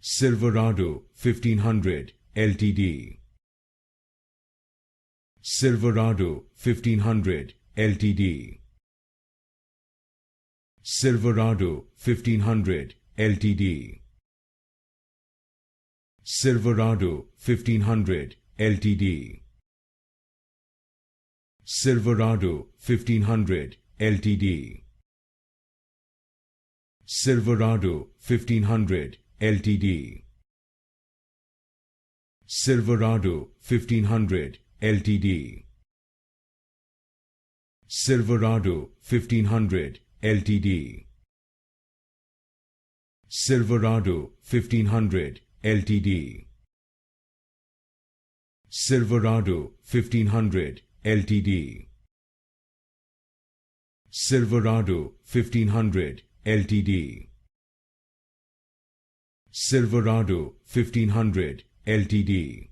Silverado 1500 LTD. Silverado 1500 LTD. Silverado 1500 LTD. Silverado 1500 LTD. Silverado 1500 LTD. Silverado 1500 LTD. Silverado 1500 LTD. Silverado 1500 LTD. Silverado 1500 LTD. Silverado 1500 LTD. Silverado 1500 LTD. Silverado 1500 LTD.